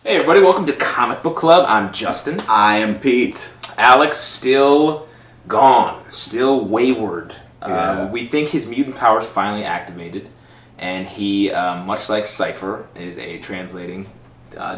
Hey everybody, welcome to Comic Book Club. I'm Justin. I am Pete. Alex still gone, still wayward. Yeah. We think his mutant powers finally activated, and he, much like Cypher, is translating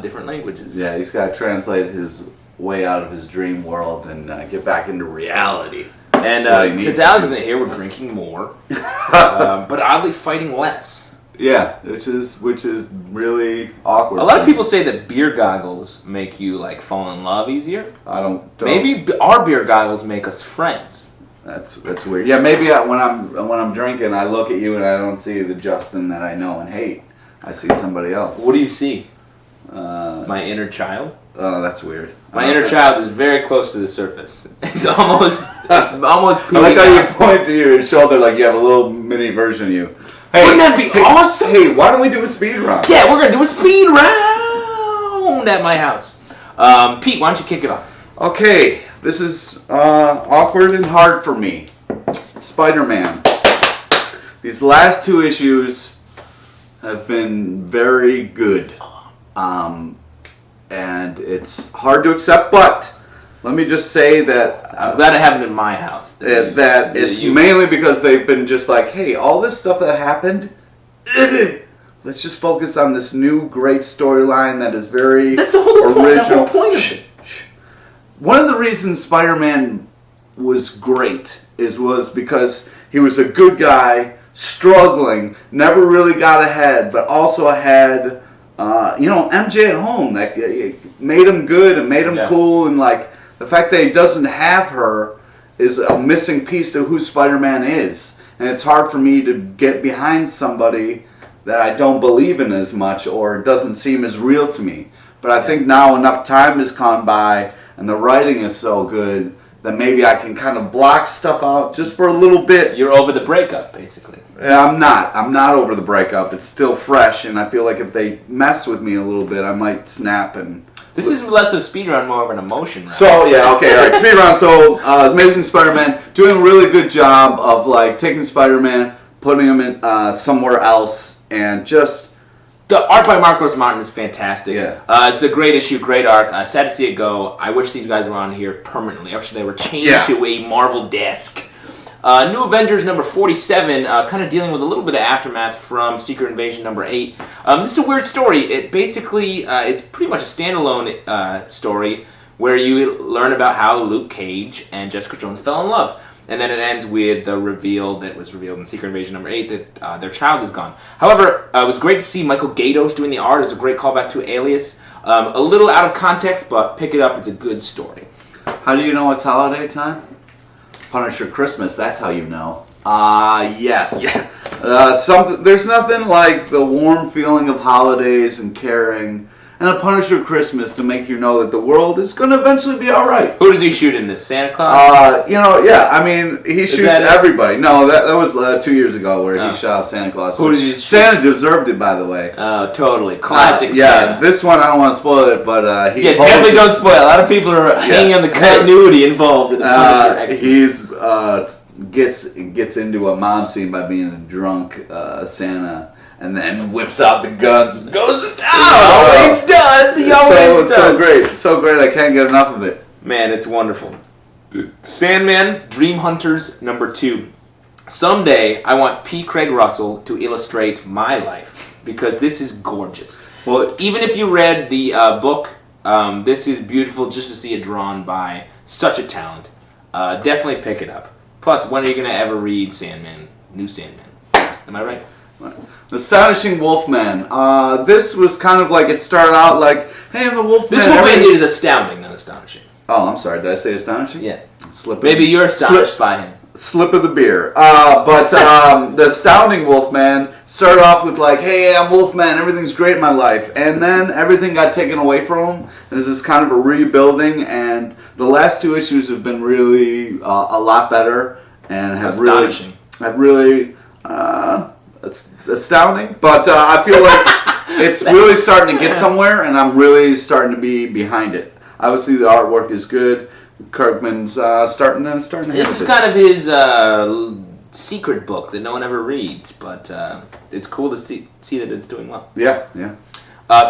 different languages. Yeah, he's got to translate his way out of his dream world and get back into reality. And since Alex isn't here, we're drinking more, but oddly fighting less. Yeah, which is really awkward. A lot of people say that beer goggles make you fall in love easier. I don't. Maybe our beer goggles make us friends. That's weird. Yeah, maybe when I'm drinking, I look at you and I don't see the Justin that I know and hate. I see somebody else. What do you see? My inner child. Oh, that's weird. My inner child is very close to the surface. It's almost. I like how you point to your shoulder like you have a little mini version of you. Hey, wouldn't that be awesome? Hey, why don't we do a speed round? Yeah, we're gonna do a speed round at my house. Pete, why don't you kick it off? Okay, this is awkward and hard for me. SpiderMan. These last two issues have been very good. And it's hard to accept, but let me just say that I'm glad it happened in my house. That it's mainly because they've been just like, hey, all this stuff that happened, let's just focus on this new great storyline that is very That's the whole original. point of it. One of the reasons Spider-Man was great was because he was a good guy, struggling, never really got ahead, but also had MJ at home that made him good and made him cool, and the fact that he doesn't have her is a missing piece to who Spider-Man is. And it's hard for me to get behind somebody that I don't believe in as much or doesn't seem as real to me. But I think now enough time has gone by and the writing is so good that maybe I can kind of block stuff out just for a little bit. You're over the breakup, basically. Yeah, I'm not over the breakup. It's still fresh, and I feel like if they mess with me a little bit, I might snap. And this is less of a speed round, more of an emotion round. So, yeah, okay, all right, speed round. So, Amazing Spider-Man doing a really good job of, taking Spider-Man, putting him in somewhere else, and just... The art by Marcos Martin is fantastic. Yeah. It's a great issue, great art. Sad to see it go. I wish these guys were on here permanently. I wish they were chained to a Marvel desk. New Avengers number 47, kind of dealing with a little bit of aftermath from Secret Invasion number 8. This is a weird story. It basically is pretty much a standalone story where you learn about how Luke Cage and Jessica Jones fell in love. And then it ends with the reveal that was revealed in Secret Invasion number 8 that their child is gone. However, it was great to see Michael Gaydos doing the art. It was a great callback to Alias. A little out of context, but pick it up. It's a good story. How do you know it's holiday time? Punisher Christmas, that's how you know. Yes. Yeah. There's nothing like the warm feeling of holidays and caring and a Punisher Christmas to make you know that the world is going to eventually be alright. Who does he shoot in this? Santa Claus? He shoots everybody. No, that was 2 years ago where he shot off Santa Claus. Who does he shoot? Santa deserved it, by the way. Oh, totally. Classic Santa. Yeah, this one, I don't want to spoil it, but he definitely don't spoil. A lot of people are hanging on the continuity involved with the Punisher X-Men. He gets into a mom scene by being a drunk Santa. And then whips out the guns and goes to town. He always does. It's so great. I can't get enough of it. Man, it's wonderful. Sandman, Dream Hunters, number 2. Someday, I want P. Craig Russell to illustrate my life because this is gorgeous. Well, even if you read the book, this is beautiful just to see it drawn by such a talent. Definitely pick it up. Plus, when are you going to ever read Sandman? New Sandman. Am I right? Astonishing Wolfman. This was kind of like, it started out like, hey, I'm the Wolfman. This Wolfman is astounding, not astonishing. Oh, I'm sorry. Did I say astonishing? Yeah. Maybe you're astonished by him. Slip of the beer. But the astounding Wolfman started off with hey, I'm Wolfman. Everything's great in my life. And then everything got taken away from him. And this is kind of a rebuilding. And the last two issues have been really a lot better. And have really... It's astounding, but I feel like it's really starting to get somewhere, and I'm really starting to be behind it. Obviously, the artwork is good. Kirkman's starting to This is kind of his secret book that no one ever reads, but it's cool to see that it's doing well. Yeah.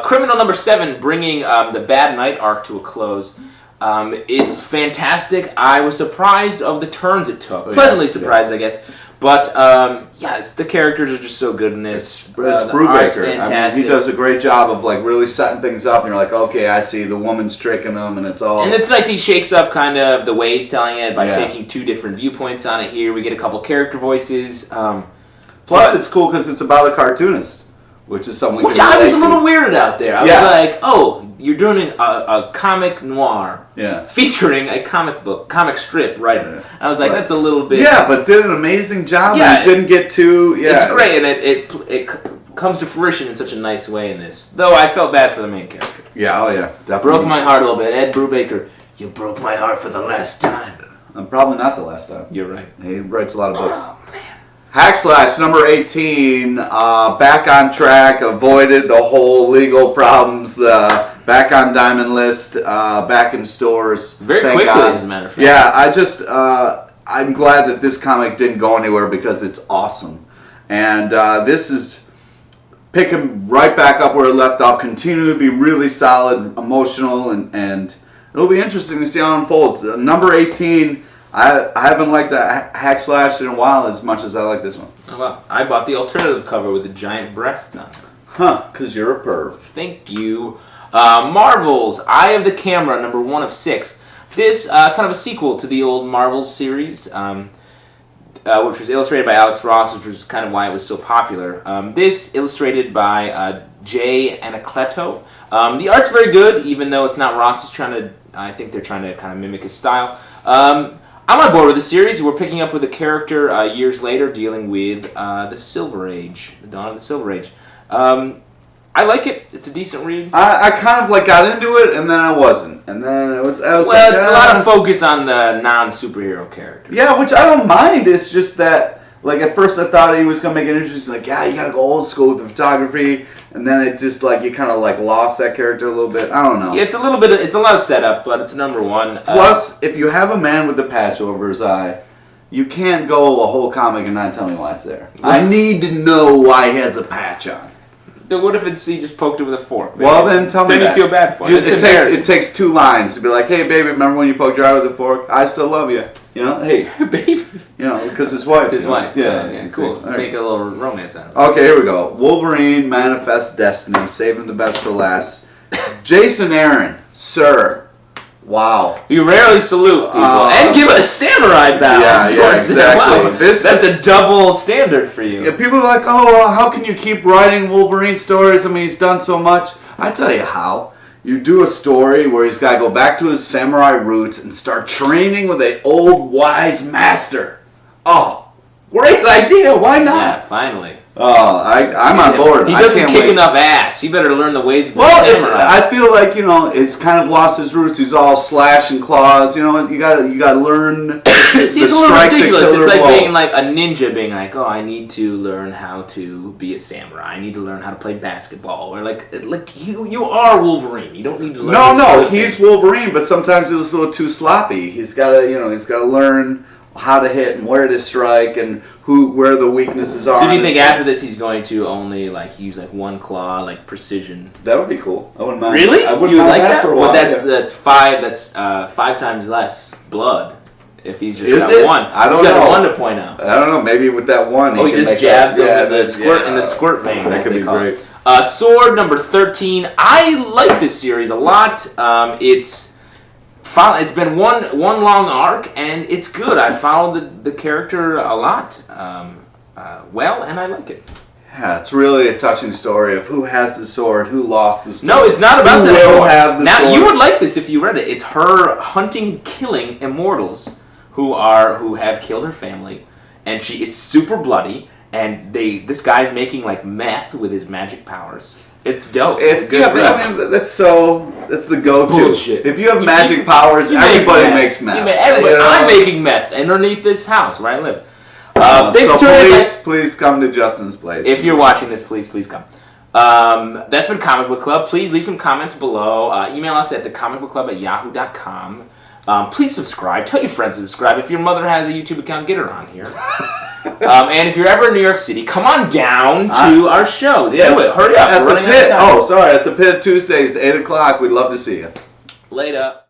Criminal number 7, bringing the Bad Night arc to a close. It's fantastic. I was surprised of the turns it took. Pleasantly surprised, I guess. But, the characters are just so good in this. It's Brubaker. I mean, he does a great job of, like, really setting things up, and you're like, okay, I see, the woman's tricking them, and it's all... And it's nice he shakes up kind of the way he's telling it by taking 2 different viewpoints on it here. We get a couple character voices. Plus, it's cool because it's about a cartoonist, which is something... Which I was a little weirded out there. I was like, oh... You're doing a comic noir featuring a comic strip writer. I was like, that's a little bit... Yeah, but did an amazing job. Yeah, and didn't get too... Yeah, it's great, and it comes to fruition in such a nice way in this. Though I felt bad for the main character. Yeah, oh yeah, definitely. Broke my heart a little bit. Ed Brubaker, you broke my heart for the last time. Probably not the last time. You're right. He writes a lot of books. Oh, man. Hackslash number 18, back on track, avoided the whole legal problems, back on Diamond List, back in stores. Very quickly, as a matter of fact. Yeah, I'm glad that this comic didn't go anywhere because it's awesome. And this is picking right back up where it left off, continue to be really solid, emotional, and it'll be interesting to see how it unfolds. Number 18... I haven't liked a Hackslash in a while as much as I like this one. Oh, well, I bought the alternative cover with the giant breasts on it. Huh, because you're a perv. Thank you. Marvel's Eye of the Camera, number 1 of 6. This, kind of a sequel to the old Marvel's series, which was illustrated by Alex Ross, which was kind of why it was so popular. This, illustrated by Jay Anacleto. The art's very good, even though it's not Ross. I think they're trying to kind of mimic his style. I'm on board with the series. We're picking up with a character years later dealing with the Silver Age, the dawn of the Silver Age. I like it. It's a decent read. I kind of like got into it, and then I wasn't. And then I was it's a lot of focus on the non-superhero characters. Yeah, which I don't mind. It's just that, like, at first I thought he was going to make it interesting. Like, yeah, you got to go old school with the photography. And then it just, like, you kind of, like, lost that character a little bit. I don't know. Yeah, it's a lot of setup, but it's number 1. Plus, if you have a man with a patch over his eye, you can't go a whole comic and not tell me why it's there. I need to know why he has a patch on. What if he just poked it with a fork? Well, then tell me that. Then you feel bad for it. It takes 2 lines to be like, hey, baby, remember when you poked your eye with a fork? I still love you. You know, hey. Baby. You know, because his wife. It's his wife. Yeah, cool. Right. Make a little romance out of it. Okay, here we go. Wolverine, Manifest Destiny, saving the best for last. Jason Aaron, sir. Wow. You rarely salute people. And give a samurai bow. Yeah, exactly. Wow. That's a double standard for you. Yeah, people are like, oh, well, how can you keep writing Wolverine stories? I mean, he's done so much. I tell you how. You do a story where he's got to go back to his samurai roots and start training with an old wise master. Oh, great idea. Why not? Yeah, finally. Oh, I'm on board. He doesn't kick enough ass. He better learn the ways of the samurai. I feel like, it's kind of lost his roots. He's all slash and claws. You got to learn See, it's a little ridiculous. It's like being like a ninja being like, oh, I need to learn how to be a samurai. I need to learn how to play basketball. Or like you are Wolverine. You don't need to learn. No, he's Wolverine, but sometimes he's a little too sloppy. He's got to learn how to hit and where to strike and where the weaknesses are. So do you think after this he's going to only use one claw, like precision? That would be cool. I wouldn't mind. Really? I wouldn't mind that for a while. Well, that's 5 times less blood. If he's just got 1. I don't know. He's got 1 to point out. I don't know. Maybe with that 1, he just jabs in the squirt vein. That could be great. Sword number 13. I like this series a lot. It's been one long arc, and it's good. I followed the character a lot, and I like it. Yeah, it's really a touching story of who has the sword, who lost the sword. No, it's not about that anymore. Have the now sword. You would like this if you read it. It's her hunting and killing immortals who have killed her family, and it's super bloody. And this guy's making meth with his magic powers. It's dope. It's a good read. I mean, that's the go-to. Bullshit. If you have magic powers, everybody makes meth. I'm making meth underneath this house where I live. Please come to Justin's place. If you're watching this, please come. That's been Comic Book Club. Please leave some comments below. Email us at thecomicbookclub@yahoo.com. Please subscribe. Tell your friends to subscribe. If your mother has a YouTube account, get her on here. And if you're ever in New York City, come on down to our shows. Do it. Hurry up. At the Pit. At the Pit Tuesdays, 8 o'clock. We'd love to see you. Later.